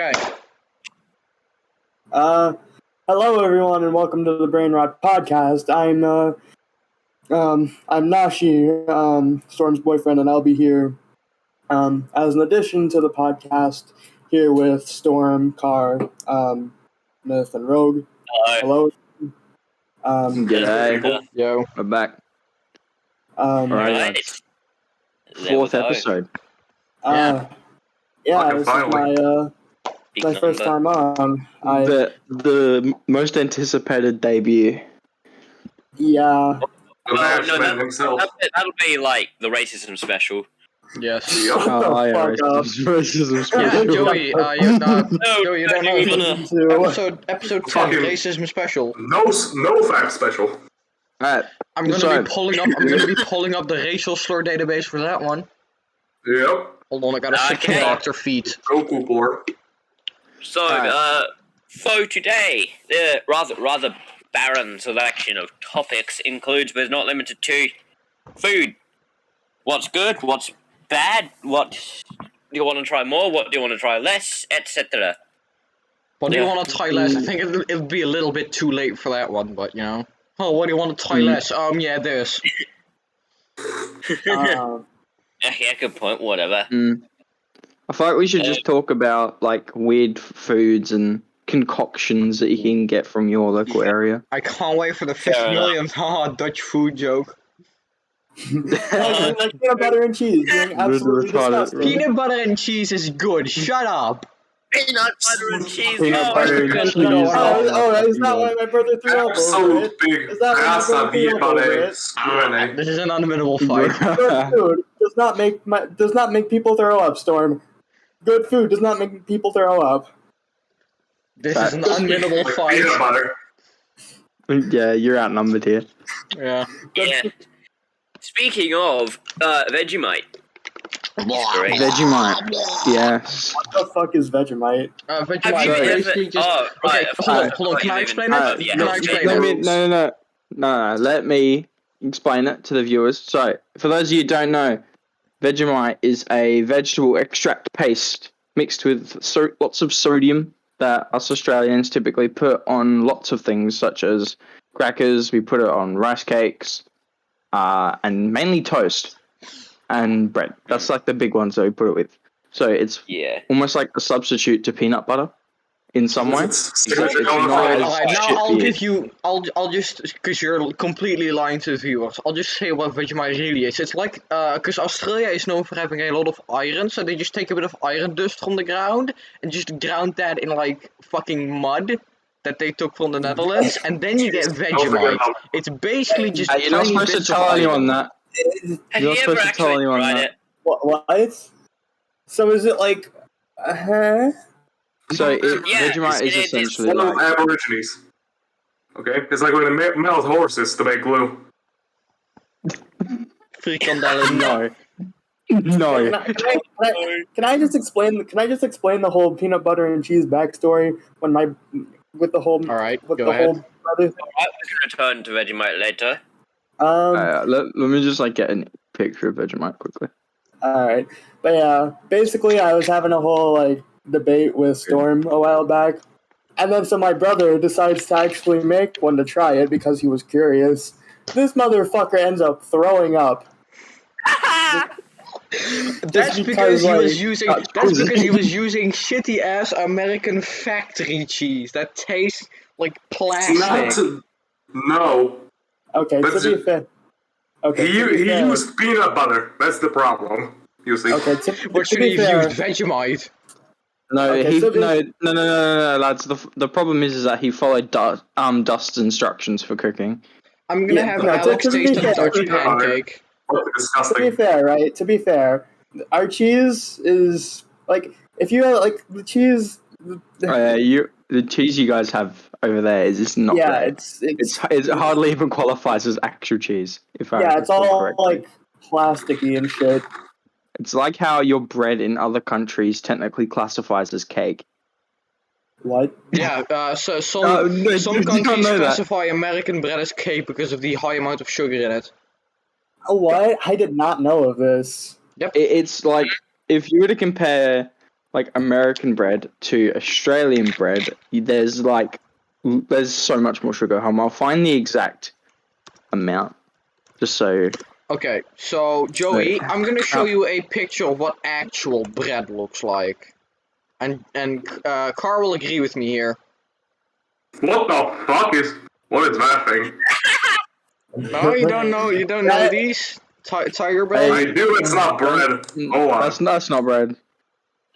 Okay. Hello everyone, and welcome to the Brainrot podcast. I'm Nashi, Storm's boyfriend, and I'll be here, as an addition to the podcast, here with Storm, Kaar, Myth, and Rogue. Hello. G'day. Yo. We're back. Alright. Fourth episode. Yeah, this is my first time on. The most anticipated debut. Yeah. That'll be like the racism special. Yes. Shut the fuck up. Racism Yeah, special. Joey, Joey, you don't know. Episode 10, Fucking- racism special. No fact special. Alright. I'm gonna be pulling up the racial slur database for that one. Yep. Hold on, I gotta switch to Okay. Dr. Feet. Goku board. So, for today, the rather barren selection of topics includes, but is not limited to, food. What's good? What's bad? What do you want to try more? What do you want to try less? Etc. What do you want to try less? I think it'll be a little bit too late for that one, but you know. Oh, what do you want to try less? Yeah, this. Yeah, good point. Whatever. I feel like we should just talk about like weird foods and concoctions that you can get from your local area. I can't wait for the 50 millionth Dutch food joke. Like peanut butter and cheese, being absolutely disgusting. Peanut butter and cheese is good. Shut up. Peanut butter and cheese. Peanut butter and cheese. Is that why my brother threw up over Absolute it? big Is that why my ass brother of threw up over it? Q&A. This is an unwinnable fight. Good food does not make people throw up, Storm. Good food does not make people throw up. This is an unwinnable Peanut fight. butter. Yeah, you're outnumbered here. Yeah. Yeah. Speaking of Vegemite. Great. Vegemite. Yes. What the fuck is Vegemite? Vegemite Have you is ever? basically just... Oh, right. Okay, hold on. Can I explain it? Yeah. Can I explain it? No. Let me explain it to the viewers. So, for those of you who don't know, Vegemite is a vegetable extract paste mixed with lots of sodium that us Australians typically put on lots of things, such as crackers. We put it on rice cakes, and mainly toast and bread. That's like the big ones that we put it with. So it's almost like a substitute to peanut butter in some way. Alright, now I'll give you... I'll just... Because you're completely lying to the viewers. I'll just say what Vegemite really is. It's like... Because Australia is known for having a lot of iron, so they just take a bit of iron dust from the ground and just ground that in like fucking mud that they took from the Netherlands, and then you get Vegemite. It's basically just You're not supposed to tell anyone that. Have You're you not ever supposed to tell actually anyone tried that. it? What? So is it like... So Yeah, Vegemite is it is. essentially One of like... Aborigines. Okay? It's like when they melt horses to make glue. frikandellen. No. Can I just explain the whole peanut butter and cheese backstory with the whole Alright, with go the ahead. whole brother? I can return to Vegemite later. Let me just like get a picture of Vegemite quickly. Alright. But yeah, basically I was having a whole like debate with Storm a while back. And then so my brother decides to actually make one to try it because he was curious. This motherfucker ends up throwing up. That's because he was using shitty ass American factory cheese that tastes like plastic. No. Okay, But to be fair. Okay, He to be fair. used peanut butter. That's the problem. You see. Okay, What to should be he have fair. used? Vegemite. No, Okay, so no, lads. The problem is that he followed Dust's instructions for cooking. I'm gonna have Alex to be taste a fair. Dutch pancake. To be Disgusting. fair, right? To be fair, our cheese is like if you have like the cheese. The cheese you guys have over there is just not. Yeah, great. It hardly even qualifies as actual cheese. If I it's recall all correctly. like plasticky and shit. It's like how your bread in other countries technically classifies as cake. What? Yeah, so some No, some you don't countries know that. classify American bread as cake because of the high amount of sugar in it. Oh, what? I did not know of this. Yep. It's like if you were to compare like American bread to Australian bread, there's so much more sugar. I'll find the exact amount, just so. Okay, so Joey, I'm gonna show you a picture of what actual bread looks like, and Kaar will agree with me here. What the fuck is? What is that thing? No, you don't know. You don't know these tiger bread. I do. It's not bread. Hold on. That's not bread.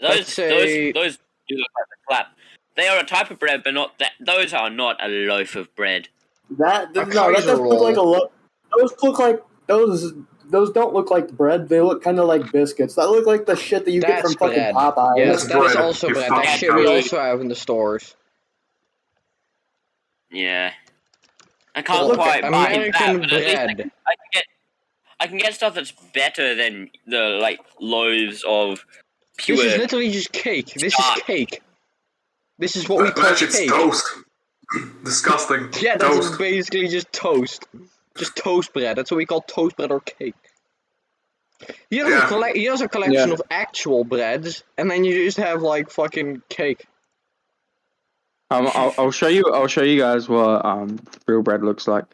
Those do look like a clap. They are a type of bread, but not that. Those are not a loaf of bread. That doesn't look like a loaf. Those don't look like bread. They look kind of like biscuits. That look like the shit that you get from fucking bread. Popeyes. Yes, that is bread. also You bread. That fucking shit we cunt. also have in the stores. Yeah, I can't Look, quite buy American that, but at least bread. I can get stuff that's better than the like loaves of pure. This is literally just cake. This is cake. This is what we call That shit's cake. toast. Disgusting. Yeah, that's Toast. basically just toast. Just toast bread. That's what we call toast bread or cake. Here's a collection of actual breads, and then you just have like fucking cake. I'll show you. I'll show you guys what real bread looks like.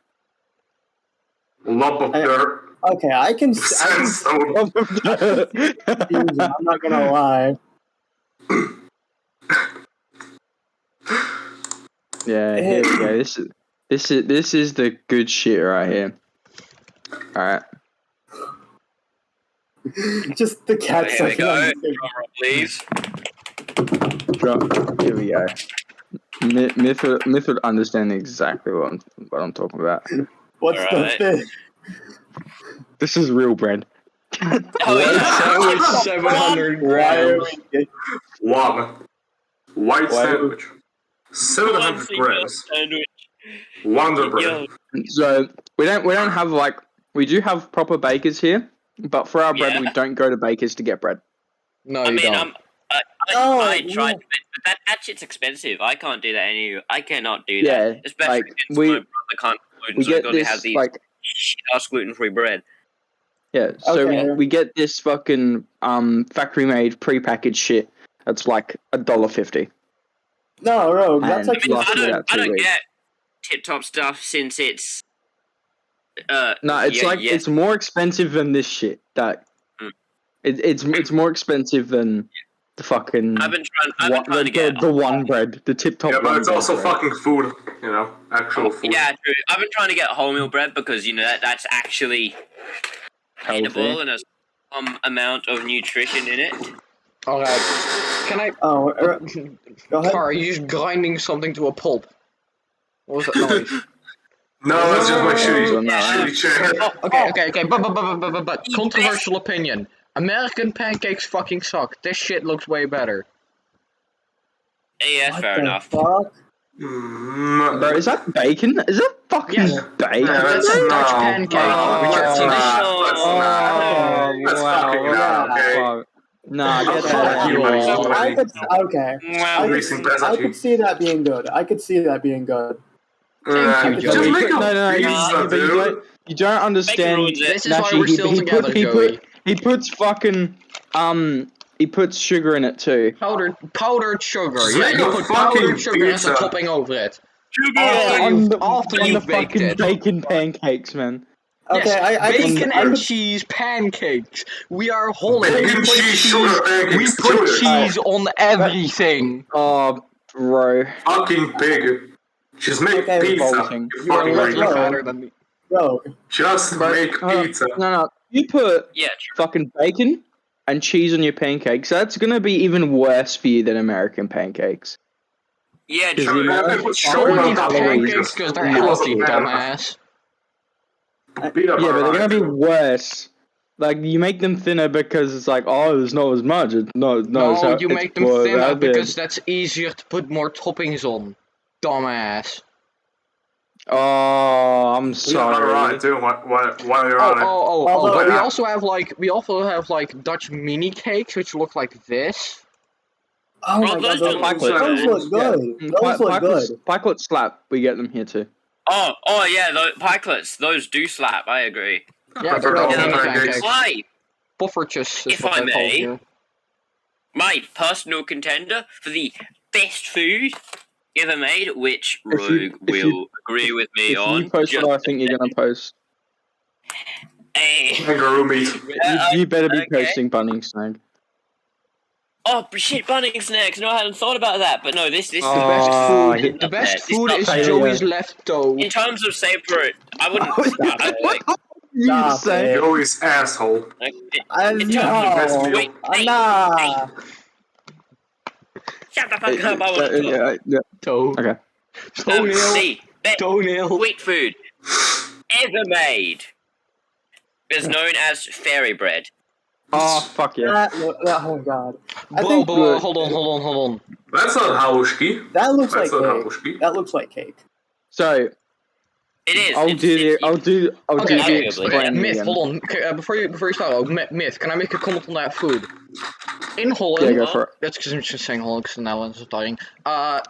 Lump of dirt. Okay, I can. Sandstone. I'm not gonna lie. Yeah, here we go. This is the good shit right here. All right. Just the cat Here we sucking go. on the Drum roll, please. Here we go. Myth would understand exactly what I'm talking about. What's Alright. the thing? This is real bread. Oh, That yeah. was 700 Why are grams. we? One. White Why- sandwich. 700 grams. Wonder bread. So we don't have we do have proper bakers here, but for our bread Yeah. we don't go to bakers to get bread. No, I you mean, don't. I tried, but that shit's expensive. I can't do that anyway. I cannot do that. Yeah, Especially like, since we- my brother can't gluten, We so we get got to this have these shit-ass gluten-free bread. yeah. So Okay. we get this fucking factory made prepackaged shit. That's like $1.50. No, Rogue. That's And- like I mean, I don't weeks. get tip-top stuff since it's No, it's it's more expensive than this shit. That Mm. it's more expensive than the fucking I've been trying to get the one bread, the tip top. Yeah, but it's bread, also right? fucking food. You know, actual food. Yeah, true. I've been trying to get wholemeal bread because that's actually edible and a some amount of nutrition in it. Alright. Can I. Oh, go ahead. Kaar, are you just grinding something to a pulp? What was that noise? No, that's just my shitty, No. shitty chair. Okay. But controversial opinion. American pancakes fucking suck. This shit looks way better. Yeah, What fair the enough. fuck? Bro, is that bacon? Is that fucking Yes. bacon? Yeah, That's a no. Dutch pancake, which are That's traditional. That's fucking not okay. Fuck. Nah, get Fuck that out you, of man. here. I could. Okay. Wow. Greasing peasant I you. could see that being good. I could see that being good. Thank you, Just Joey. make a No, pizza, but you don't understand. ruins it. This is why Nashi, we're still together, Joey. He puts fucking he puts sugar in it too. Powdered sugar. Just Yeah, make you a put fucking powdered sugar as a pizza. topping over it. Sugar! After you've baked fucking it. bacon pancakes, man. Okay, Yes, I bacon can, and cheese pancakes. We are Holland. Bacon, cheese, sugar pancakes, We put sugar. cheese on everything. Oh, bro. Fucking pig. Just make Okay, pizza. revolting. You You are fucking literally retard. fatter than me. Rogue. Just make pizza. No. You put Yeah, true. fucking bacon and cheese on your pancakes. That's gonna be even worse for you than American pancakes. Yeah, Because true. the I put sugar Don't on eat top of it. pancakes because they're It healthy, wasn't bad enough. dumbass. Peanut Yeah, but they're butter gonna be on it. worse. Like you make them thinner because it's like, oh, there's not as much. No, it's you make them more thinner healthy. because that's easier to put more toppings on. Dumbass. Oh, I'm Peanut butter on it sorry. too. While you're on it. Although- But we Yeah. also have like Dutch mini cakes which look like this. Oh my Bro, god, those those, don't look those good. look good. Those look good. Pikelet slap. We get them here too. Oh yeah, those pikelets, those do slap. I agree. Yeah, prefer they're like the mini pancakes. pancakes. Why? Puffertjes is If what I they're called may. here. my personal contender for the best food ever made, which Rogue will agree with me If on. you post what I think you're gonna post, Kangaroo meat. you better be okay. posting Bunnings snag. Oh shit, Bunnings snacks. No, I hadn't thought about that. But no, this The Oh, best food. hit The up best there. This food up is there. Joey's left toe. In terms of savor, I wouldn't. Stop I'd it. like. You Stop say? it. Joey's asshole. Like, I in terms of know. wait, hey, Nah. shut the fuck up! I want to talk. Yeah. Toe. Okay. Toenail. The best Toenail. sweet food ever made is known as fairy bread. Oh fuck yeah. Oh god. I Bro, think hold on. That's not halushki. that looks like That's not cake. halushki. That looks like cake. So It is. I'll do the Okay, explaining Myth, again. hold on. Okay, before you start, Myth, can I make a comment on that food? In Yeah, Holland, go for it. that's because I'm just saying Holland because the Netherlands is dying.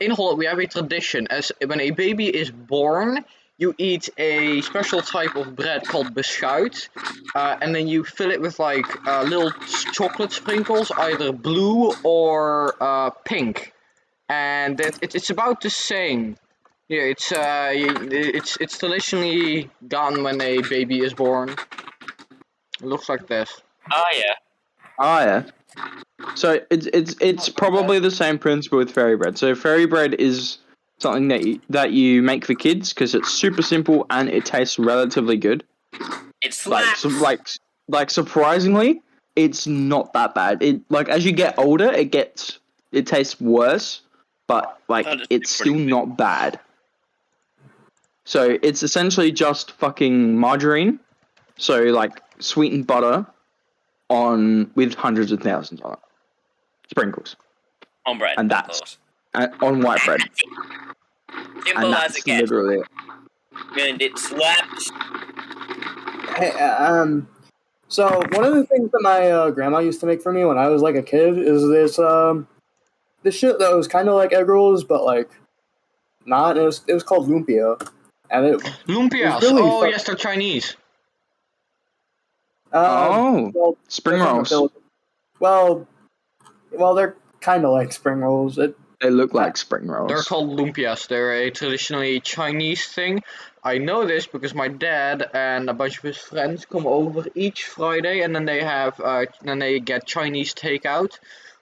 In Holland, we have a tradition as when a baby is born, you eat a special type of bread called beschuit, and then you fill it with like little chocolate sprinkles, either blue or pink, and it's about the same. Yeah, it's traditionally done when a baby is born. It looks like this. Oh yeah. Oh yeah. So it's probably the same principle with fairy bread. So fairy bread is something that you make for kids because it's super simple and it tastes relatively good. It slaps. Like surprisingly, it's not that bad. It like as you get older, it tastes worse, but like it's still not bad. So it's essentially just fucking margarine, so like sweetened butter on with hundreds of thousands on it, sprinkles, On bread. and of that's course. on white bread, Simple and as that's it gets. literally it. And it slaps. Hey, so one of the things that my grandma used to make for me when I was like a kid is this shit that was kind of like egg rolls, but like not. It was called lumpia, and it Lumpias. really Oh fun. yes, they're Chinese. Well, Spring they're from the rolls. Philippines. Well, they're kind of like spring rolls. They look like spring rolls. They're called lumpias. They're a traditionally Chinese thing. I know this because my dad and a bunch of his friends come over each Friday, and then they get Chinese takeout,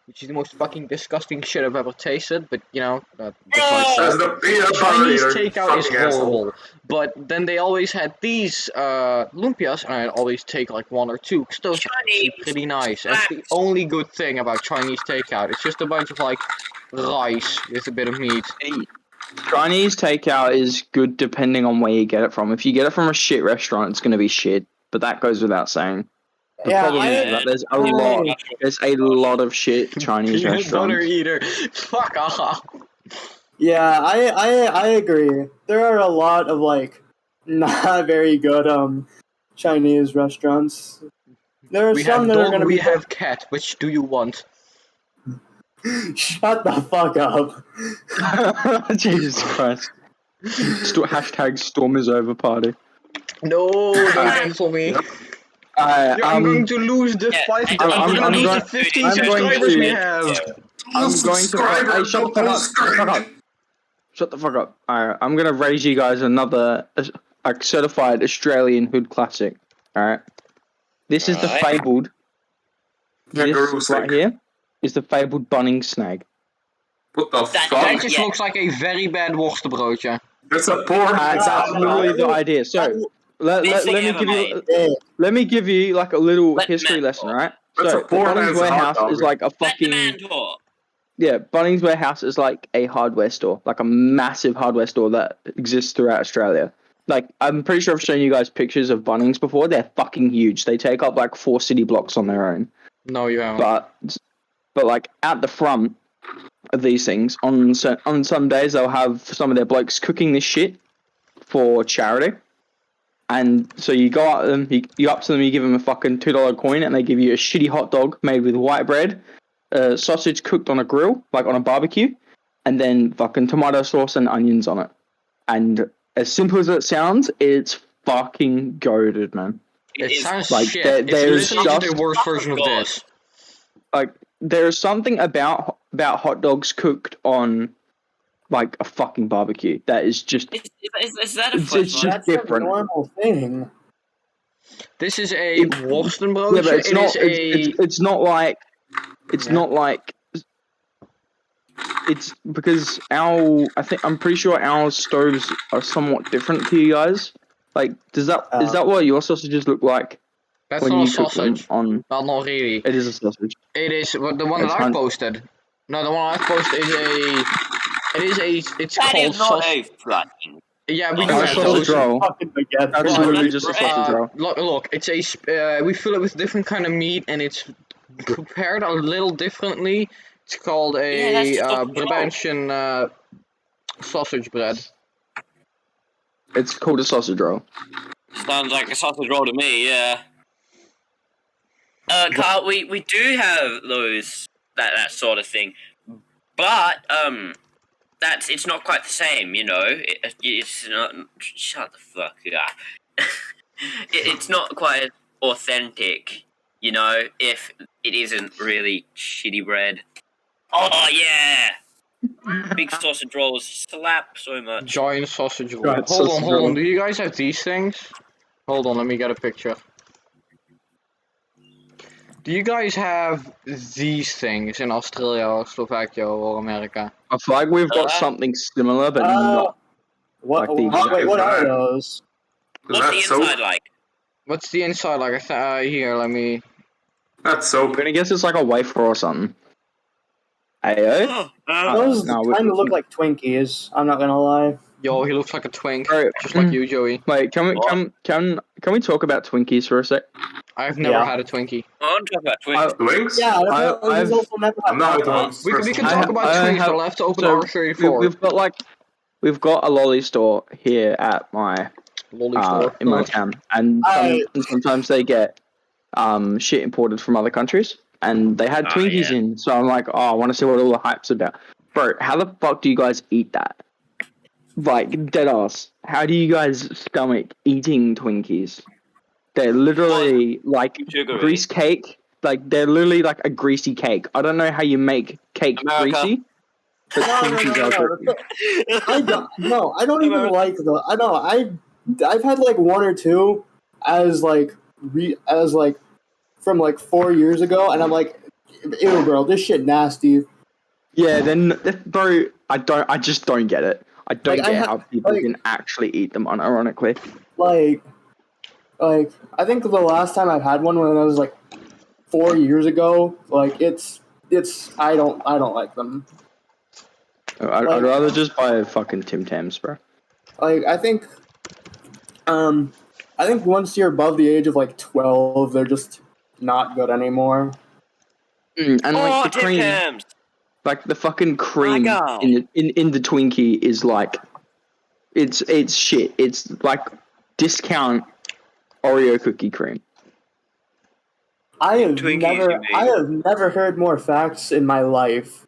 which is the most fucking disgusting shit I've ever tasted. But you know, besides As that, the peanut butter Chinese eater, takeout is fucking asshole. horrible. But then they always had these lumpias, and I'd always take like one or two because those are actually pretty nice. That's the only good thing about Chinese takeout. It's just a bunch of like rice with a bit of meat. Chinese takeout is good depending on where you get it from. If you get it from a shit restaurant, it's going to be shit. But that goes without saying. The problem is that there's a lot of shit Chinese Peanut butter restaurants. eater. Fuck off. Yeah, I agree. There are a lot of like not very good Chinese restaurants. There are We some have that are dog, gonna we be. have cat. Which do you want? Shut the fuck up. Jesus Christ. Hashtag storm is over party. No, don't cancel me. I'm going to lose the I'm going to lose the 15 subscribers we have. I'm going to. Hey, shut the fuck up. Shut the fuck up. Alright, I'm gonna raise you guys another certified Australian hood classic. Alright. This is the fabled. This right here is the fabled Bunnings snag. What the fuck? That just looks like a very bad worstenbroodje. That's a poor. That's literally the idea. So let me give you like a little history lesson, right? So Bunnings Warehouse is like a fucking Bunnings Warehouse is like a hardware store, like a massive hardware store that exists throughout Australia. Like I'm pretty sure I've shown you guys pictures of Bunnings before. They're fucking huge. They take up like 4 city blocks on their own. No, you haven't. But like at the front of these things, on some days they'll have some of their blokes cooking this shit for charity. And so you go up to them, you up to them, you give them a fucking $2 coin, and they give you a shitty hot dog made with white bread, sausage cooked on a grill, like on a barbecue, and then fucking tomato sauce and onions on it. And as simple as it sounds, it's fucking goated, man. It sounds like shit. It's literally just the worst version of this. Like there's something about hot dogs cooked on like a fucking barbecue that is just Is that a it's foot just That's different. a normal thing. This is a worstenbroodje. Yeah, but it's It not. is a. It's not like. It's Yeah. not like. It's because I'm pretty sure our stoves are somewhat different to you guys. Like, is that what your sausages look like That's when not a you cook them sausage. on? Well, not really. It is a sausage. It is the one It's that I've posted. No, the one I've posted is a. It is a. It's That called is not sausage. a fucking. Yeah, we do Not a have sausage those. roll. Fucking baguette. That's Well, literally that's just a great. sausage roll. Look, it's a. We fill it with different kind of meat, and it's prepared a little differently. It's called Yeah, that's a just sausage roll. Brabantse sausage bread. It's called a sausage roll. Sounds like a sausage roll to me, yeah. Carl, we do have those that sort of thing, but it's not quite the same, you know. It's not. Shut the fuck up. It's not quite as authentic, you know. If it isn't really shitty bread. Oh yeah, big sausage rolls slap so much. Giant sausage roll. Giant Hold sausage on. roll. Do you guys have these things? Hold on, let me get a picture. Do you guys have these things in Australia or Slovakia or America? I feel like we've got something similar, but not. What? Like the Wait, what are exact- those? Is What's that the soap? inside like? What's the inside like? Here, let me. That's I'm soap. gonna guess it's like a wafer or something. Ayo? Those no, kind of look like Twinkies. I'm not gonna lie. Yo, he looks like a twink, Bro, just like you, Joey. Wait, can we talk about Twinkies for a sec? I've never Yeah. had a Twinkie. I want to talk about Twinks. The wings? Yeah, I've- he's also never had I'm not hot with dogs. the We can I talk ha- about I Twinkies, have- but we'll have to open so R34. We've got a lolly store here at my Lolly store. in my town, and sometimes they get shit imported from other countries, and they had Oh, Twinkies yeah. in. So I'm like, oh, I want to see what all the hype's about, bro. How the fuck do you guys eat that? Like, dead ass. How do you guys stomach eating Twinkies? They're literally like Sugary. grease cake. Like, they're literally like a greasy cake. I don't know how you make cake America. greasy. But Twinkies are greasy. I don't even like the. I know. I've had like one or two as from like 4 years ago, and I'm like, ew, bro, this shit nasty. Yeah, then, bro, I just don't get it. I don't Like, get how people can actually eat them unironically. Like, I think the last time I've had one when I was like 4 years ago. Like, it's I don't like them. I'd rather just buy fucking Tim Tams, bro. Like, I think once you're above the age of like 12, they're just not good anymore. And like the Tim cream, Tams. like the fucking cream God. in the Twinkie is like, it's shit. It's like discount Oreo cookie cream. I have Twinkies, you mean? never heard more facts in my life.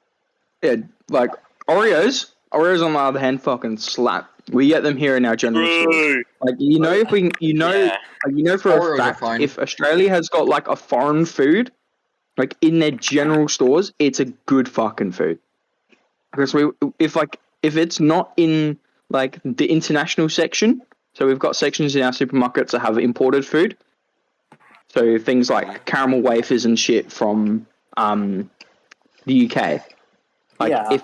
Yeah, like Oreos on the other hand fucking slap. We get them here in our general stores. Like, if we, Yeah. for Oreos a are fact, fine. if Australia has got like a foreign food, like in their general stores, it's a good fucking food. Because if it's not in like the international section, so we've got sections in our supermarkets that have imported food. So things like caramel wafers and shit from the UK. Like, Yeah.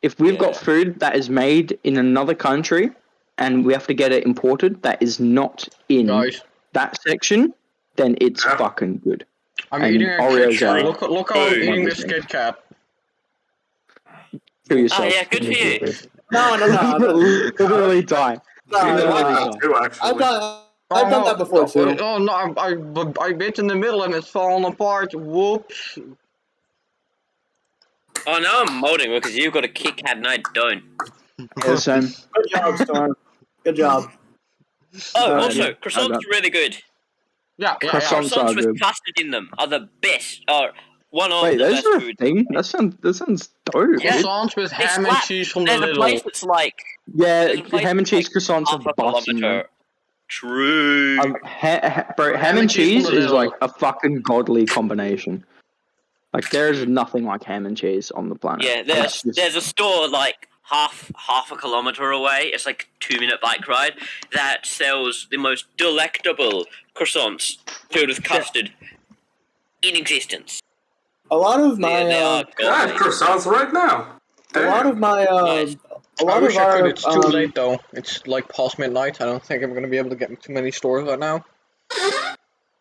if we've got food that is made in another country and we have to get it imported that is not in Guys, that section, then it's fucking good. I'm And eating a Oreos Kit Kat. are- Look how I'm Food. eating this Kit Kat. Kill yourself. yeah, good for you. No. Literally die. Two, actually. I've done that before too. Oh no, I bit in the middle and it's falling apart. Whoops. Oh, now I'm molding because you've got a Kit Kat and I don't. Yeah, same. Good job, Storm. Good job. Oh, No, also, I croissants don't. are really good. Yeah. Croissants are Croissants with good. custard in them are the best. Or one of Wait, the those best are a food. thing? That sounds dope, Yeah. dude. Croissants with They ham and slap. cheese from the There's a Lidl. place that's like Yeah, there's a place ham and that's cheese like croissants half are a busting, man. kilometer. True. Bro, ham and cheese from the is Lidl. like a fucking godly combination. Like there's nothing like ham and cheese on the planet. Yeah, there's a store like half a kilometer away. It's like a 2-minute bike ride that sells the most delectable croissants filled with custard in existence. A lot of my They are I have godly. croissants right now. a lot of my Nice. a lot I wish of I could. our It's too late though. It's like past midnight. I don't think I'm gonna be able to get too many stores right now.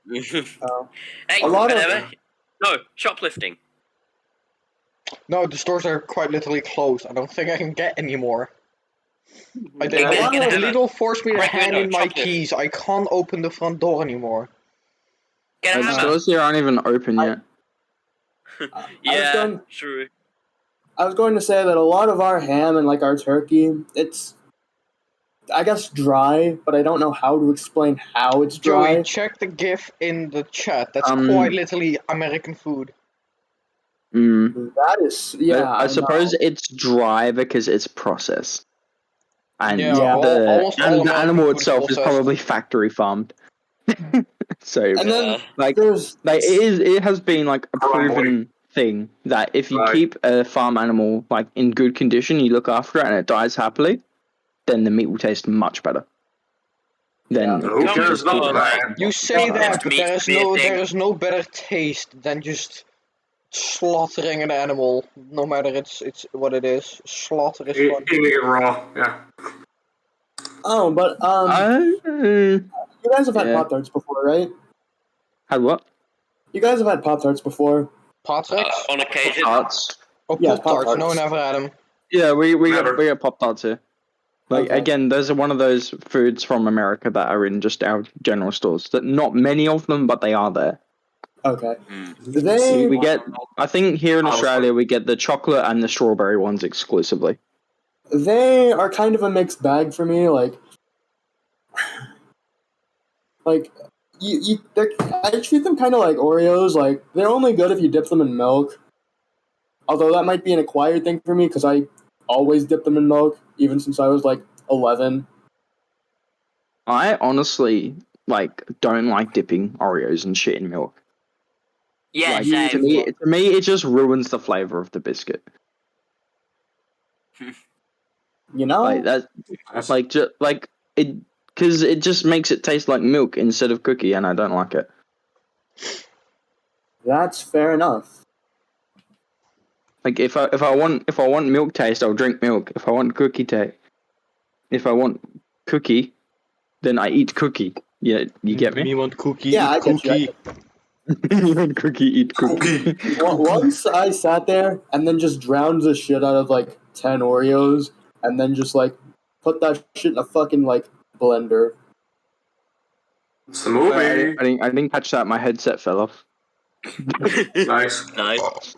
Hey, a lot of- whatever. No, shoplifting. No, the stores are quite literally closed. I don't think I can get any more. Get The a hammer. legal forced me to Break hand window, in my shoplift. keys. I can't open the front door anymore. Get a The hammer. stores here aren't even open yet. Yeah, true. I was going to say that a lot of our ham and like our turkey, it's I guess dry, but I don't know how to explain how it's dry. Joey, check the GIF in the chat. That's Um, quite literally American food. That is, yeah. I suppose no. it's dry because it's processed. And Yeah. Almost all the American animal food itself is processed. probably factory farmed. So And then like there's it has been like a proven thing that if you Right. keep a farm animal like in good condition, you look after it and it dies happily, then the meat will taste much better. Then Who if you cares just keep about it. that? You say that, Next but meat there to be a thing. is no better taste than just slaughtering an animal, no matter it's what it is. Slaughter is fun. Eating it raw, yeah. but you guys have had yeah. Pop-Tarts before, right? Had what? You guys have had Pop-Tarts before. Pop-Tarts? On occasion. Pop-Tarts. Oh, Yeah, Pop-Tarts. No, Pop-Tarts. never had them. Yeah, we Never. get Pop-Tarts here. Like Okay. again, those are one of those foods from America that are in just our general stores. That not many of them, but they are there. Okay. We, They get. I think here in Australia we get the chocolate and the strawberry ones exclusively. they are kind of a mixed bag for me. Like I treat them kind of like Oreos. Like they're only good if you dip them in milk. Although that might be an acquired thing for me because I always dip them in milk, even since I was like 11. I honestly don't like dipping Oreos and shit in milk. Yeah, Like, same. to me, it just ruins the flavor of the biscuit. You know? Like that, it because it just makes it taste like milk instead of cookie, and I don't like it. That's fair enough. Like if I want milk taste, I'll drink milk. If I want if I want cookie, then I eat cookie. Yeah, you get me? You want cookie? Yeah, I eat get you. cookie. You want cookie, eat cookie. Once I sat there and then just drowned the shit out of like 10 Oreos and then just like put that shit in a fucking like blender. It's a movie. I didn't catch that. My headset fell off. Nice. Nice.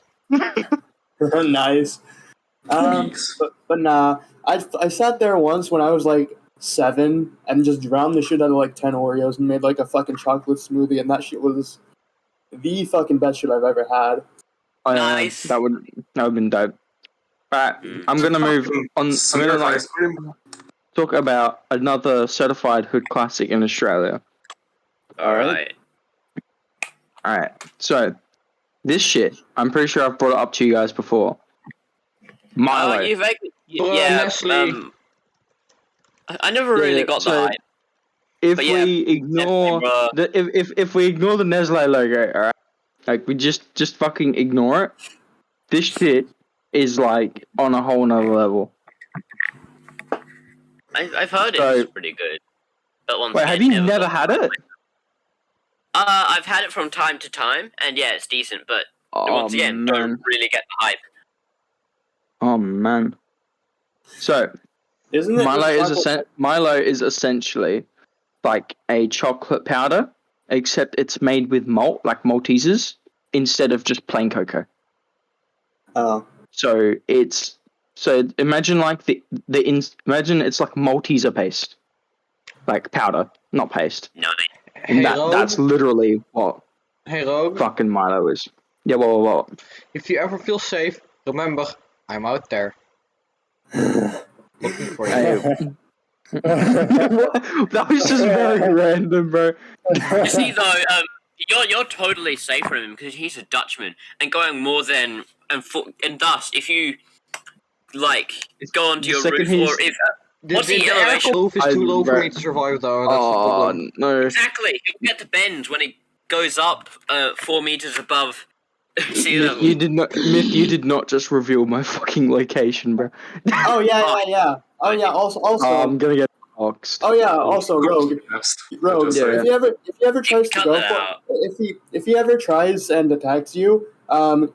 Nice. Cookies. But nah, I sat there once when I was like 7 and just drowned the shit out of like 10 Oreos and made like a fucking chocolate smoothie, and that shit was the fucking best shit I've ever had. Nice. That would have been dope. Alright, I'm gonna move on. I'm gonna Ice cream. talk about another certified hood classic in Australia. Alright. Alright, so this shit, I'm pretty sure I've brought it up to you guys before. Milo. Nestle. I never really got the hype. If But yeah, we ignore if we ignore the Nestle logo, alright, like we just fucking ignore it, this shit is like on a whole nother level. I've heard So- it's pretty good. But once Wait, again, have you never got had the it? I've had it from time to time, and yeah, it's decent, but once again, don't really get the hype. Oh man. So Isn't it? Milo is essentially like a chocolate powder, except it's made with malt, like Maltesers, instead of just plain cocoa. Oh. So imagine like imagine it's like Malteser paste, like powder, not paste. No, And Hey, Rogue? that's literally what Hey, Rogue. fucking Milo is. Yeah, well. If you ever feel safe, remember, I'm out there. Looking for you. Hey. That was just very random, bro. you see though, you're totally safe from him because he's a Dutchman and going more than and thus if you like go onto your roof or if what's the elevation? The roof is too low for me to survive though. That's the problem. No. Exactly, you get the bends when it goes up 4 meters above sea Myth, level. you did not. Myth, you did not just reveal my fucking location, bro. Oh yeah. Oh yeah. Also. I'm gonna get boxed. Oh yeah. Also, Rogue. Rogue. Yeah. If he ever tries to Cut go that for out. if he ever tries and attacks you,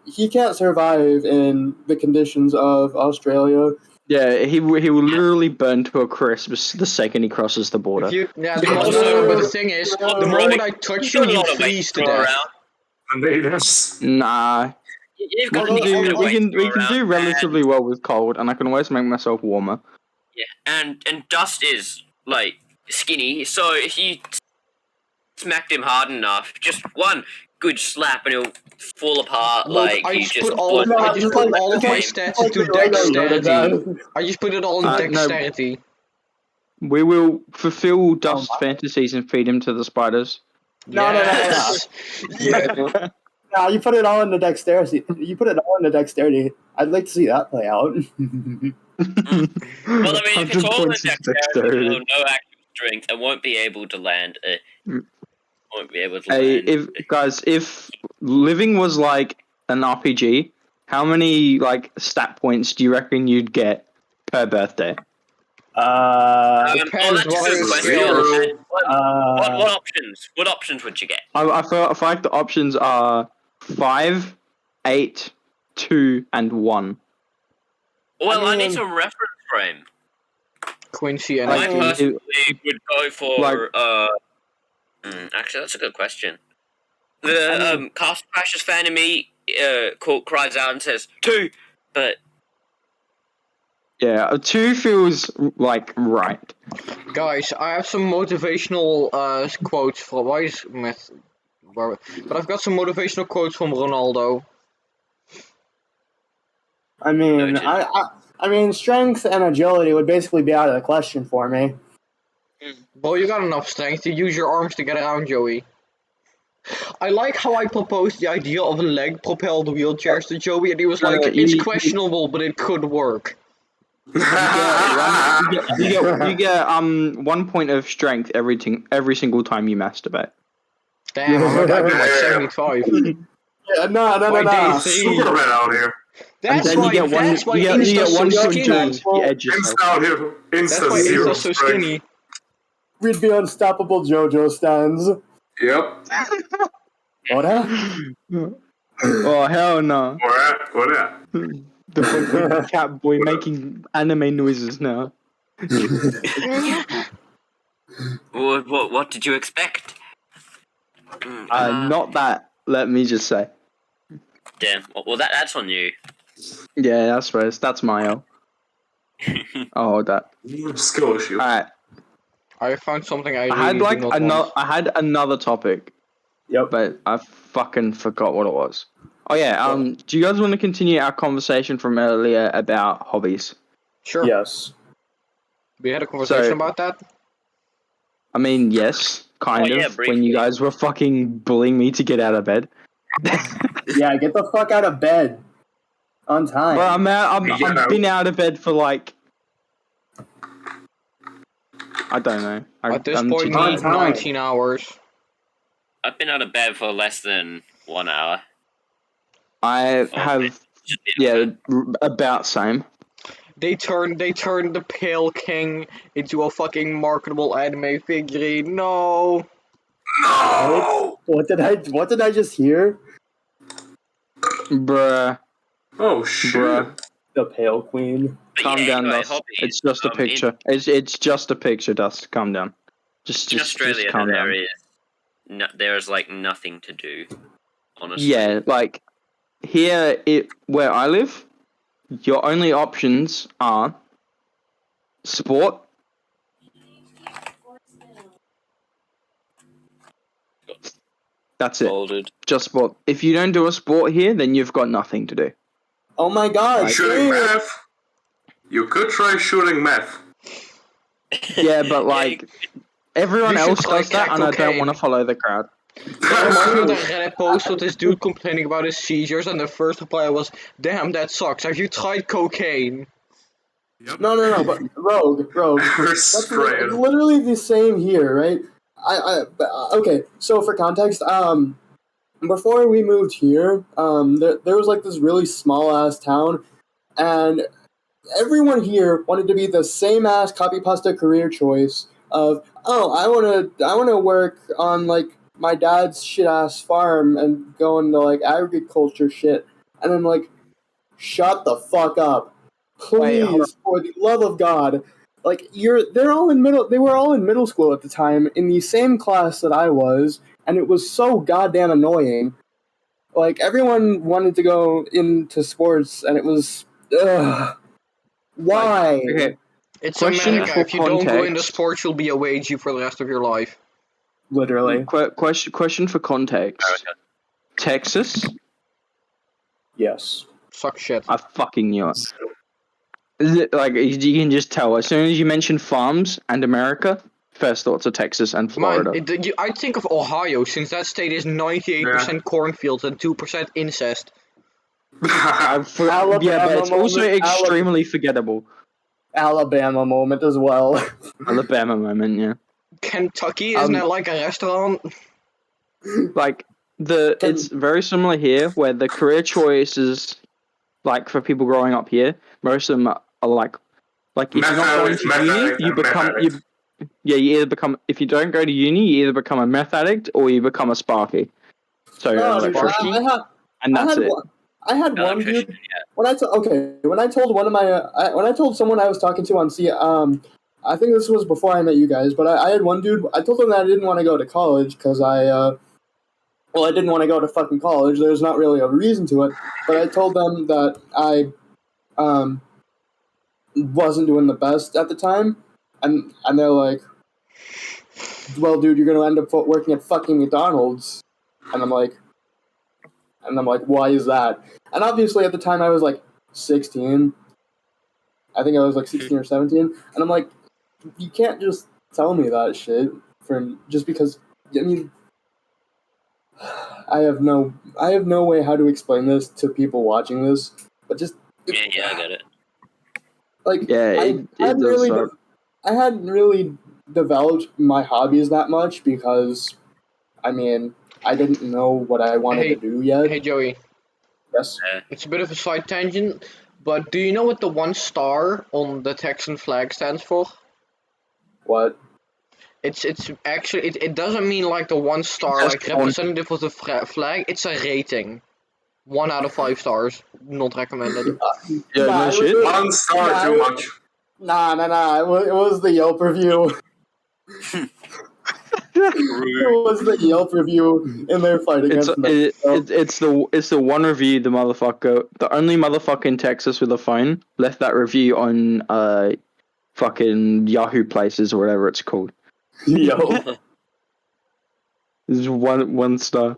he can't survive in the conditions of Australia. Yeah, he will literally burn to a crisp the second he crosses the border. But the thing is, the moment I touch you, you freeze to death. Nah, You've we got can a decent bit of weight to we go can do around, relatively well with cold, and I can always make myself warmer. Yeah, and Dust is like skinny, so if you smacked him hard enough, just one good slap and he'll fall apart. Look, Like I you just just put all of my stats into dexterity. I just put it all in No. dexterity. We will fulfill Dust's fantasies and feed him to the spiders. No. Yeah. Nah, you put it all in the dexterity. I'd like to see that play out. Well, I mean, if it's all in dexterity, no actual strength, I won't be able to land. Hey, if living was like an RPG, how many like stat points do you reckon you'd get per birthday? Depends that's a what good your question. skills. What options would you get? I feel like the options are 5, 8, 2, and 1. Well, I need some reference frame. Quincy and I Like, personally would go for like- actually, that's a good question. The Castle Crashers fan in me cries out and says 2, but Yeah, 2 feels like right. Guys, I have some motivational quotes from but I've got some motivational quotes from Ronaldo. I mean, strength and agility would basically be out of the question for me. Well, you got enough strength to use your arms to get around, Joey. I like how I proposed the idea of leg-propelled wheelchairs to Joey, and he was like, "It's questionable, but it could work." You get 1 point of strength every single time you masturbate. Damn, I'm at like 75. Yeah, no. Superman out here. That's why Insta's so skinny. That's why Insta's so skinny. We'd be unstoppable JoJo stands. Yep. What? Oh hell no! What at? The fucking cat boy making anime noises now. what did you expect? Not that. Let me just say. Damn. Well, that's on you. Yeah, that's right. That's my L. Oh, that. Skill issue. Alright. I found something I had really do not want. I had another topic. Yep. But I fucking forgot what it was. Oh yeah. Do you guys want to continue our conversation from earlier about hobbies? Sure. Yes. We had a conversation about that. I mean, yes, kind of. briefly. When you guys were fucking bullying me to get out of bed. Yeah, get the fuck out of bed. On time. Well, I've been out of bed for like, I don't know. At this point, 19 hours. I've been out of bed for less than 1 hour. I have, about same. They turned the Pale King into a fucking marketable anime figurine. No. No. What did I just hear? Bruh. Oh shit. Bruh. The Pale Queen. Calm down, Dust. It's just a picture. It's just a picture, Dust. Calm down. Just Australia, calm down. There's like nothing to do. Honestly. Yeah, like here, where I live, your only options are sport. That's it. Folded. Just sport. If you don't do a sport here, then you've got nothing to do. Oh my god. Shooting meth. You could try shooting meth. Yeah, but like everyone You should else try does that, and I don't cocaine. want to follow the crowd. That reminds me of that Reddit post with this dude complaining about his seizures, and the first reply was, "Damn, that sucks. Have you tried cocaine?" Yep. No, but Rogue. That's Spraying. literally the same here, right? Okay, so for context, before we moved here, there was like this really small ass town, and everyone here wanted to be the same ass copy pasta career choice of, oh, I wanna work on like my dad's shit ass farm and go into like agriculture shit, and I'm like, shut the fuck up, Wait, hold please, for the love of God. Like they were all in middle school at the time in the same class that I was, and it was so goddamn annoying. Like everyone wanted to go into sports, and it was ugh. Why? Okay, It's Question America. for If you don't go into context. sports, you'll be a wagey for the rest of your life. Literally. Question for context. Texas? Yes. Suck shit. I fucking knew it. Is it like you can just tell as soon as you mention farms and America, first thoughts are Texas and Man, Florida. I'd think of Ohio, since that state is 98% cornfields and 2% incest. Yeah, but Alabama it's also moment, extremely forgettable. Alabama moment as well. Alabama moment, yeah. Kentucky, isn't that like a restaurant? Like it's very similar here, where the career choice is like for people growing up here. Most of them are like if you're not going to uni, you become you either become, if you don't go to uni, you either become a meth addict or you become a sparky. So No, electrician, and that's it. I had one Electrician, dude. When I told one of my when I told someone I was talking to on I think this was before I met you guys, but I had one dude. I told him that I didn't want to go to college because I didn't want to go to fucking college. There's not really a reason to it, but I told them that I wasn't doing the best at the time, and they're like, "Well, dude, you're gonna end up working at fucking McDonald's," and I'm like, "Why is that?" And obviously, at the time, I was like 16. I think I was like 16 or 17, and I'm like, "You can't just tell me that shit from just because." I mean, I have no way how to explain this to people watching this, but just Yeah, I get it. like Yeah, I it does suck. I hadn't really developed my hobbies that much because, I mean, I didn't know what I wanted to do yet. Hey Joey, Yes. it's a bit of a side tangent, but do you know what the 1 star on the Texan flag stands for? What? It's actually it doesn't mean like the 1 star Just like representative of the flag. It's a rating. 1 out of 5 stars. Not recommended. Yeah, no it shit. was- 1 star too much. Nah. It was the Yelp review. It was the Yelp review in their fight against It's the one review the only motherfucker in Texas with a phone left that review on fucking Yahoo Places or whatever it's called. Yo. This is one star.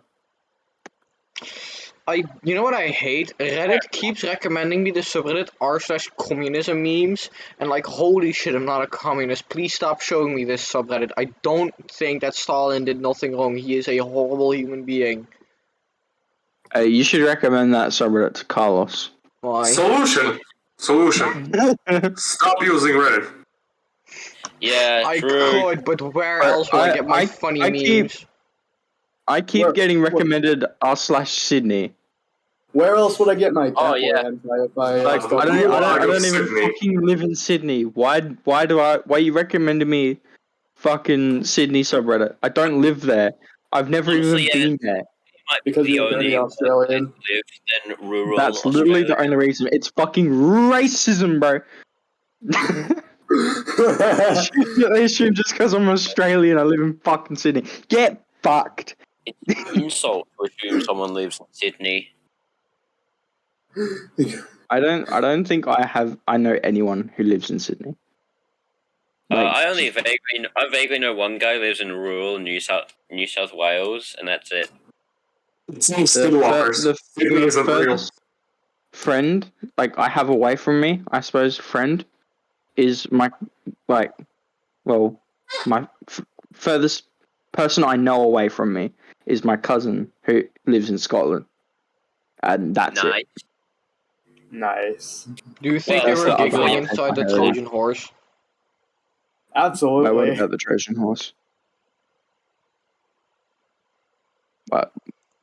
You know what I hate? Reddit keeps recommending me the subreddit r/communism memes, and like, holy shit, I'm not a communist. Please stop showing me this subreddit. I don't think that Stalin did nothing wrong. He is a horrible human being. You should recommend that subreddit to Carlos. Why? Solution. Stop using Reddit. Yeah, I true. could, but where else will I get my funny memes? I keep getting recommended r/Sydney. Where else would I get my Oh, cat yeah. if I Like I don't even fucking live in Sydney. Why you recommending me fucking Sydney subreddit? I don't live there. I've never Honestly, even been there. Might be Because the you're only dirty Australian. lived in rural That's literally the Australia. only reason. It's fucking racism, bro. They assume just because I'm Australian, I live in fucking Sydney. Get fucked. It's an insult to assume someone lives in Sydney. I don't think I know anyone who lives in Sydney. I vaguely know one guy lives in rural New South Wales, and that's it. It's some skinwalkers. Sydney isn't real. furthest friend, like I have away from me, I suppose, friend is my furthest person I know away from me is my cousin who lives in Scotland, and that's it. Nice. Nice. Do you think Well, they that's were the other giggling one. inside the Yeah. Trojan horse? Wait, what Absolutely. about the Trojan horse?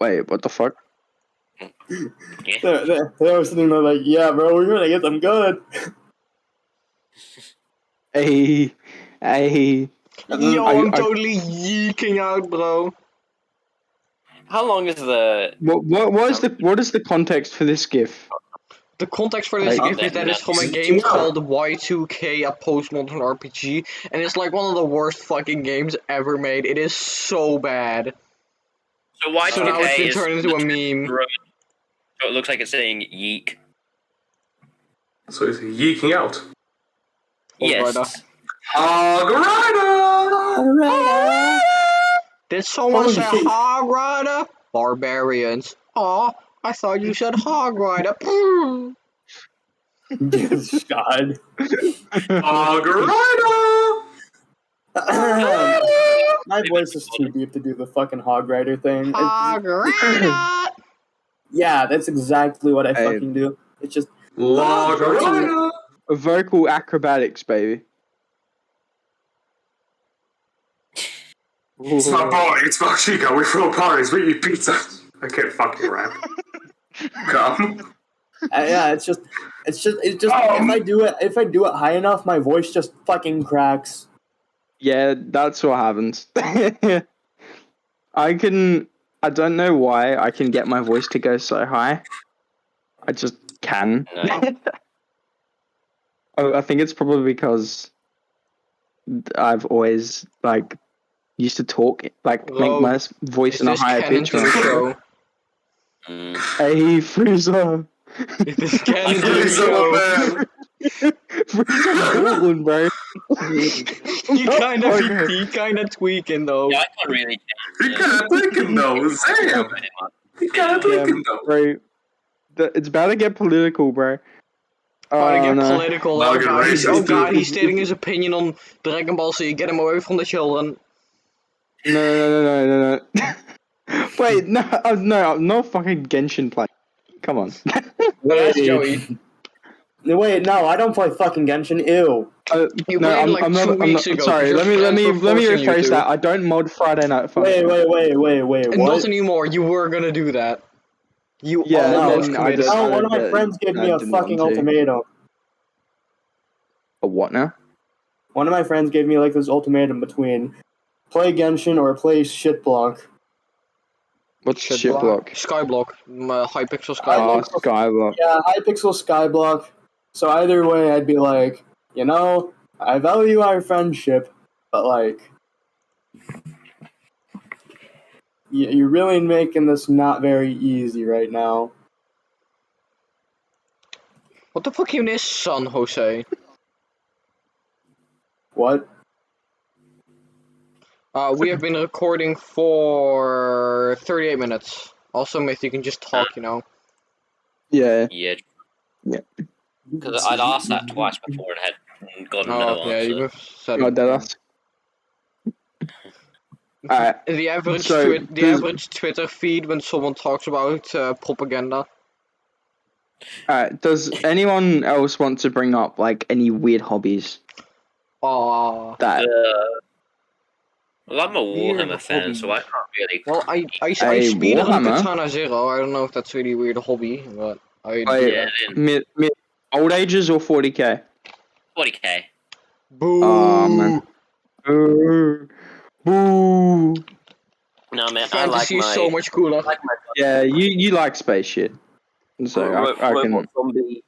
Wait, what the fuck? They were sitting there like, yeah, bro, we're gonna get them good. Hey. Yo, I- I'm I- totally yeeking out, bro. How long is the? What is the context for this GIF? The context for this Like- GIF is that it's from a game called Y2K, a postmodern RPG, and it's like one of the worst fucking games ever made. It is so bad. So why So now it's been is turned into a meme. So it looks like it's saying yeek. So he's yeeking out. Yes. Hog Rider! Did someone Holy say shit. hog rider? Barbarians. Aw, I thought you said hog rider. Yes, God. Hog Rider! My voice is too deep to do the fucking hog rider thing. Hog rider. Yeah, that's exactly what I Hey. fucking do. It's just Hog Rider! Vocal acrobatics, baby. It's not party, it's not Chico. We throw parties, we eat pizza. I can't fucking rap. Come. yeah, it's just if I do it high enough, my voice just fucking cracks. Yeah, that's what happens. I don't know why I can get my voice to go so high. I just can. Nice. I think it's probably because I've always used to talk make Hello? my voice Is in a this higher canon pitch. to the show? Mm. Hey, Frieza! Is this canon to the Please, show? man. Frieza balling, bro. He kinda tweaking though. Yeah, I can't really. He kinda thinking though, Sam. He kinda thinking though. Bro, it's about to get political, bro. Trying to Oh, get no. political. Now Oh get god, racist, he's stating his opinion on Dragon Ball Z. Get him away from the children. No. Wait, no, I'm not fucking Genshin playing. Come on. No, that's Joey. Wait, no, I don't play fucking Genshin. Ew. You No, played like 2 weeks ago. Sorry, 'cause let your me friends were forcing you rephrase to. that. I don't mod Friday Night Funkin'. Wait. And What? not anymore. You were gonna do that. You Yeah, almost then I committed. decided- No, one of my that friends gave me I a didn't fucking want to. ultimatum. A what now? One of my friends gave me like this ultimatum between play Genshin or play shitblock. What's shit block? Skyblock. Hypixel Oh, Skyblock. Skyblock. Yeah, Hypixel Skyblock. So either way, I'd be like, I value our friendship, but like, you're really making this not very easy right now. What the fuck even is San Jose? What? We have been recording for 38 minutes. Also, Myth, you can just talk, Yeah. Yeah. Yeah. Because I'd asked that twice before and had gotten no Oh, yeah, answer. you've said Oh, it. dead ass. Alright. The average, So, average Twitter feed when someone talks about propaganda. Alright, does anyone else want to bring up any weird hobbies that Well, I'm a Weird Warhammer fan, hobby. so I can't really. Well, I Hey, speedrun Warhammer? Katana Zero. I don't know if that's really a weird hobby, but I Wait, do that. mid old ages or 40k? 40k. Boo! Aw, man. Boo. Boo. No, man, I like Fantasy my. is so much cooler. I like my Yeah, you like space shit. So I can. robot zombie.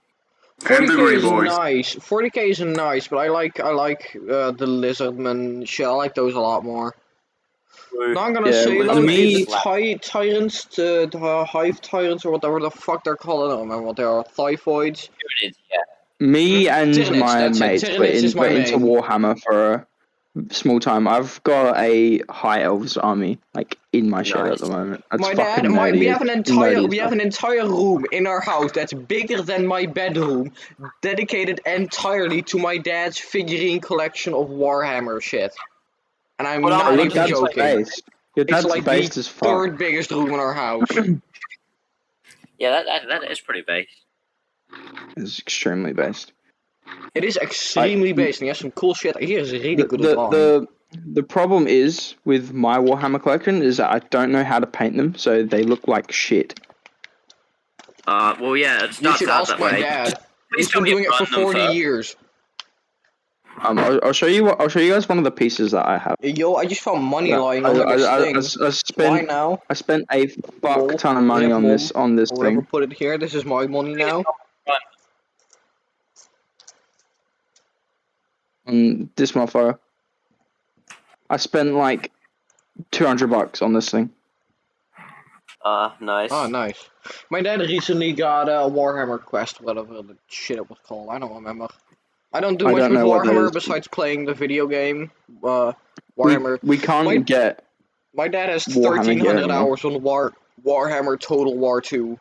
And the 40k Green is Boys. nice. 40k is nice, but I like the Lizardman shit. I like those a lot more. Now I'm gonna Yeah, say to them. me- It's tyrants, the hive tyrants or whatever the fuck they're called. I don't remember what they are. Typhoids. Yeah. Me and Tyranids, my that's it. mates Tyranids is my went into main. Warhammer for a small time. I've got a high elves army in my shed at the moment. That's My dad, fucking nerdy. we have an entire nerdy we as have an entire room in our house that's bigger than my bedroom, dedicated entirely to my dad's figurine collection of Warhammer shit. And I'm Well, not I even think that's joking. Space. Your It's dad's like based the as fuck. third biggest room in our house. Yeah, that is pretty base. It's extremely based. It is extremely based, and he has some cool shit. He is really good at drawing. The problem is with my Warhammer collection is that I don't know how to paint them, so they look like shit. Well, yeah, it You starts should out ask that my way. dad. Please He's tell been me doing you've it for run them 40 first. years. I'll show you. I'll show you guys one of the pieces that I have. Yo, I just found money Yeah, lying under this thing. I Why now? spent a Lol. fuck ton of money Yeah, on lol. this Whoever thing. put it here, this is my money now. On this motherfucker. I spent like $200 on this thing. Nice. Oh, nice. My dad recently got a Warhammer Quest, whatever the shit it was called. I don't remember. I don't do I much don't with know what that Warhammer is. besides playing the video game. Warhammer. We can't get My dad has Warhammer gear 1,300 anymore. hours on Warhammer Total War 2.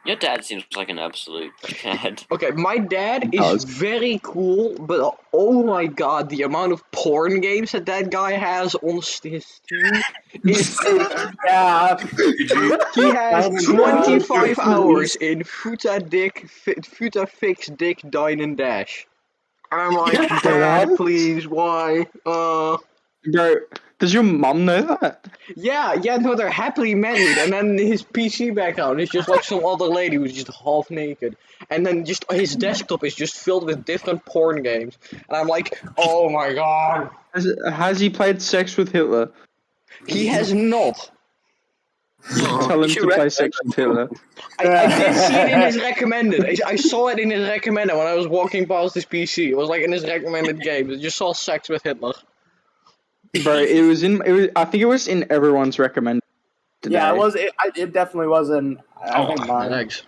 Your dad seems like an absolute Chad. Okay, my dad is does. very cool, but oh my god, the amount of porn games that guy has on his Steam is... Yeah. He has Oh my 25 God. hours in Futa Fix Dick Dine and Dash. And I'm like, Dad, What? please, why? Bro, does your mum know that? Yeah, no, they're happily married, and then his PC background is just like some other lady who's just half naked, and then just his desktop is just filled with different porn games, and I'm like, oh my god. Has he played Sex with Hitler? He has not. Tell him to play Sex with Hitler. I did see it in his recommended. I saw it in his recommended when I was walking past his PC. It was like in his recommended games. I just saw Sex with Hitler. Bro, I think it was in everyone's recommended today. Yeah, it definitely wasn't. I think mine. Thanks.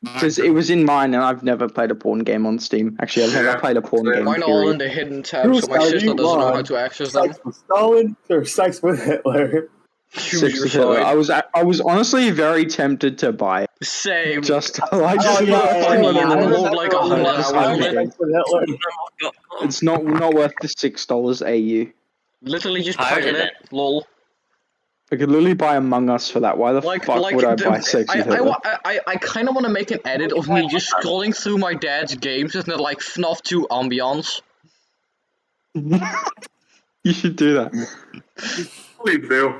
Because it was in mine, and I've never played a porn game on Steam. Actually, I've never played a porn game. Mine are all in the hidden tab, Whose so my side do sister you doesn't know how want? to access them. Sex with Stalin or sex with Hitler? Choose Sex your with Hitler. side. I was honestly very tempted to buy it. Same. Just to, like, Just see for what the fun funny, it you was. load like 100 Just hours for in the it. Sex with Hitler. It's not worth the $6 AU. Literally just Pirate pirate it. Lol. I could literally buy Among Us for that. Why the Like, fuck would I buy Sex with Hitler? I kind of want to make an edit of me just scrolling through my dad's games with like FNAF 2 ambiance. You should do that. Please do.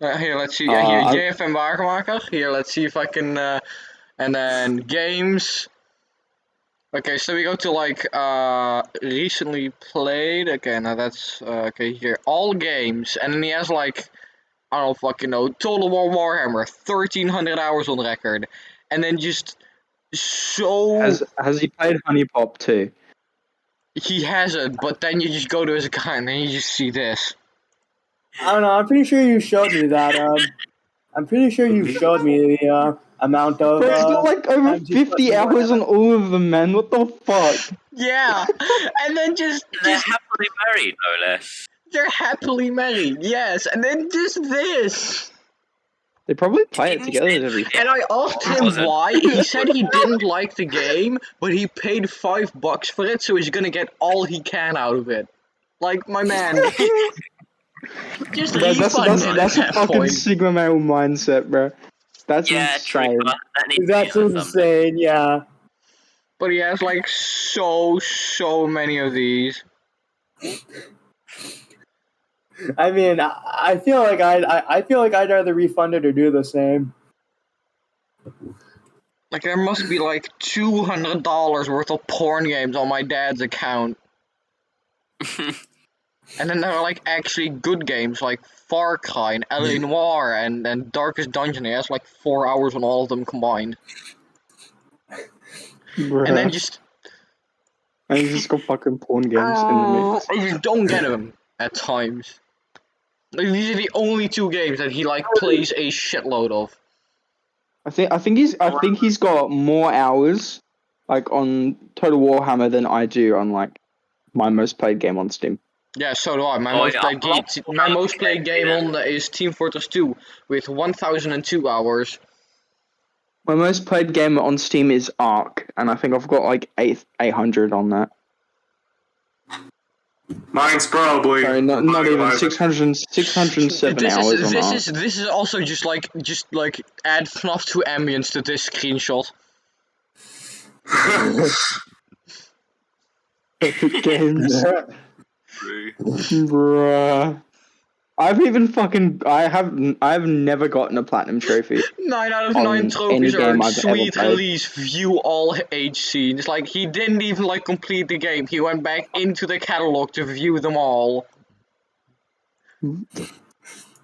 Here, let's see. Here, I- JFM Wagenmaker. Here, let's see if I can. And then games. Okay, so we go to like recently played. Okay, now that's okay. Here, all games, and then he has like I don't fucking know. Total War Warhammer, 1,300 hours on record, and then just so Has he played Honey Pop too? he hasn't. But then you just go to his account and then you just see this. I don't know. I'm pretty sure you showed me that. I'm pretty sure you showed me the amount of. Bro, it's got like over times you 50 put- hours on all of them, man. What the fuck? Yeah, and then They're happily married, no less. they're happily married. Yes, and then just this. They probably play it together every. And I asked him Wasn't. why. He said he didn't like the game, but he paid $5 for it, so he's gonna get all he can out of it. Like my man, just Bro, refund it that's at a that fucking point. Sigma male mindset, bro. That's Yeah, insane. Trooper. That needs That's to be on the thumbnail. insane. Yeah. But he has like so many of these. I mean, I feel like I feel like I'd either refund it or do the same. Like there must be like $200 worth of porn games on my dad's account. And then there are like actually good games like Far Cry and LA Noire and Darkest Dungeon. He has like 4 hours on all of them combined. Bruh. And then just And he's just got fucking porn games in the mix. I just don't get him at times. Like, these are the only two games that he like plays a shitload of. I think he's got more hours like on Total Warhammer than I do on like my most played game on Steam. Yeah, so do I. My Oh, most yeah, played game on is Team Fortress 2 with 1,002 hours. My most played game on Steam is Ark, and I think I've got like 800 on that. Mine's probably. Sorry, not even 607 hours on art. This is also just like add FNAF 2 ambience to this screenshot. Epic Games. True. Bruh. I've never gotten a platinum trophy. 9 out of On 9 any trophies are game I've ever sweet played. release, view all age scenes. Like, he didn't even like complete the game, he went back into the catalog to view them all.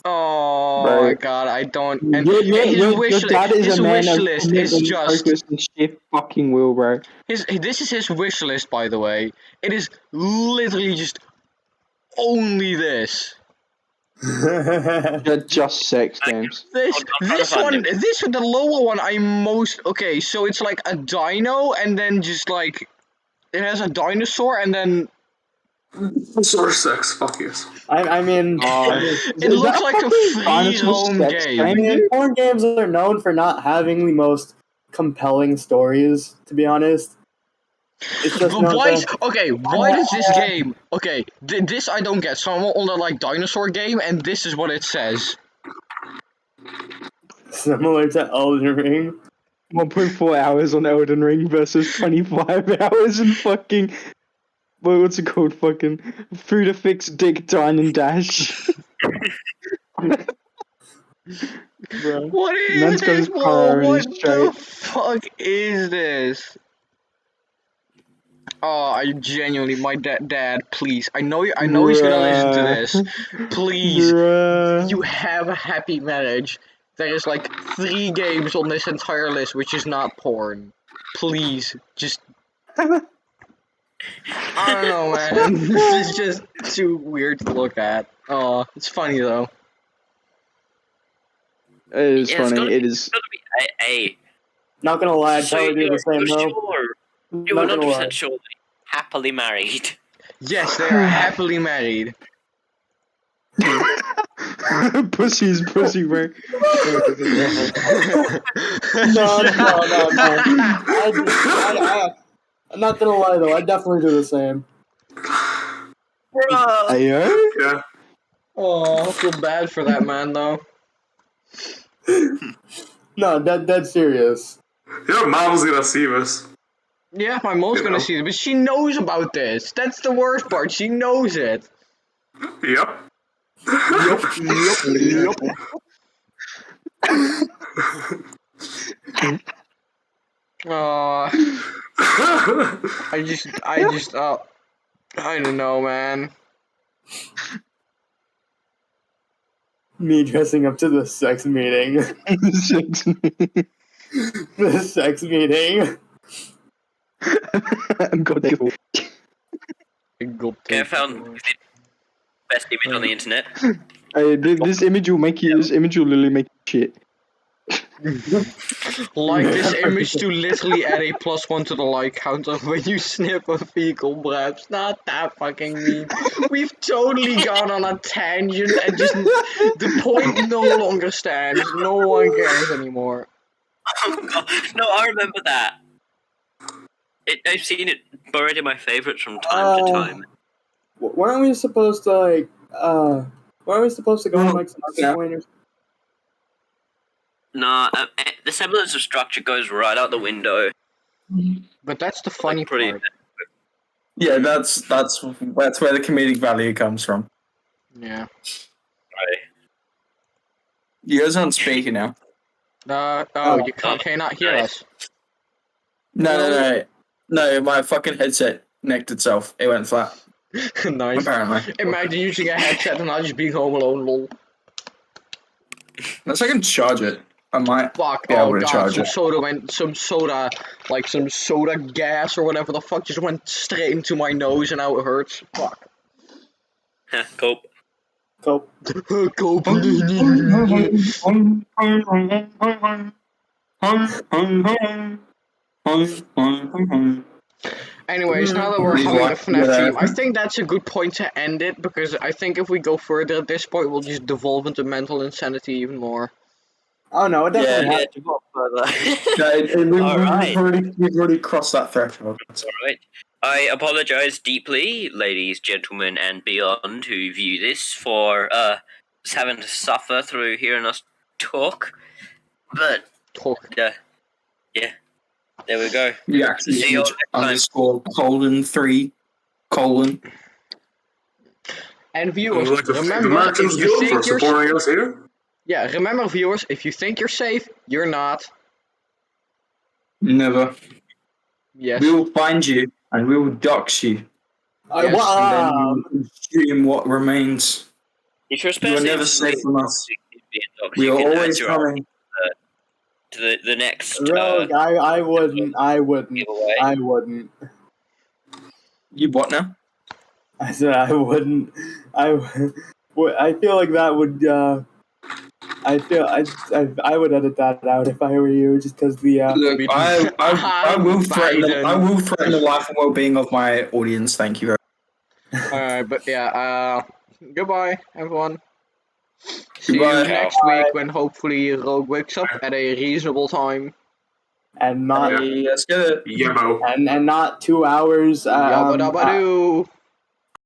Oh Bro. my god, I don't. And Your dad is his a man wish of list is commitment, just. focus, and shit fucking will, bro. This is his wish list, by the way. It is literally just only this. They're just sex games. This one, the lower one, okay. So it's like a dino, and then just like it has a dinosaur, and then Sort of sex, fuck yes. I mean, it looks like a free roam game. I mean, porn games are known for not having the most compelling stories, to be honest. It's just But why does this game? Okay, this I don't get. So I'm on the like dinosaur game, and this is what it says. Similar to Elden Ring. 1.4 hours on Elden Ring versus 25 hours in fucking. What's it called? Fucking Futa Fix Dick Dine and Dash. What is this? Whoa, what the fuck is this? Oh, I genuinely, my dad, please. I know he's gonna listen to this. Please, you have a happy marriage. There is like 3 games on this entire list which is not porn. Please, just. I don't know, man. This is just too weird to look at. Oh, it's funny though. It is funny. It is. It's gotta be A. Not gonna lie, I'd probably do the same though. Sure. You're 100% sure they're happily married. Yes, they are happily married. Pussy's pussy, bro. No. I'm not gonna lie though, I'd definitely do the same. Ayo? Yeah. Oh, I feel bad for that man though. No, dead serious. Your mom's gonna see this. Yeah, my mom's gonna see it, but she knows about this. That's the worst part. She knows it. Yep. I don't know, man. Me dressing up to the sex meeting. The sex meeting. Okay, I found the best image on the internet. This image will literally make you shit. Like this image to literally add a +1 to the like counter when you snip a fecal breath. It's not that fucking mean. We've totally gone on a tangent and just the point no longer stands. No one cares anymore. No, I remember that. I've seen it buried in my favorites from time to time. Weren't we supposed to like weren't we supposed to go on like some other pointers? Nah, the semblance of structure goes right out the window. But that's the funny part. Yeah, that's where the comedic value comes from. Yeah. Right. You guys aren't speaking now. You cannot hear us. No, my fucking headset necked itself. It went flat. Nice. Apparently. Imagine using a headset and not just being home alone, lol. Unless I can charge it. I might Fuck, be able to charge some it. some soda gas or whatever the fuck just went straight into my nose and now it hurts. Fuck. Cope. Cope. Cope. Anyways, now that we're having a FNAF team, I think that's a good point to end it, because I think if we go further at this point, we'll just devolve into mental insanity even more. Oh no, it definitely To go further. We've already crossed that threshold. Alright. I apologize deeply, ladies, gentlemen, and beyond who view this for just having to suffer through hearing us talk. But yeah, there we go. Reaction See you all image next time. _3:. And I viewers, would like to thank the remember, Merchants if you Guild for think you're supporting us here. yeah, remember viewers, if you think you're safe, you're not. Never. Yes. We will find you and we will dox you. Yes. And then we will consume what remains. If you're You are especially never safe from us. you We are can add always your coming. to the next Rogue, I wouldn't. giveaway. I wouldn't. You what now? I said I wouldn't. I feel like that would. I would edit that out if I were you, just because the. Look, I will threaten. I will threaten the life and well-being of my audience. Thank you very much. Alright, but yeah, goodbye, everyone. See Goodbye. you next week when hopefully Rogue wakes up at a reasonable time. And not. Hey, let's get it. Yebo. And not 2 hours. Yabba dabba doo.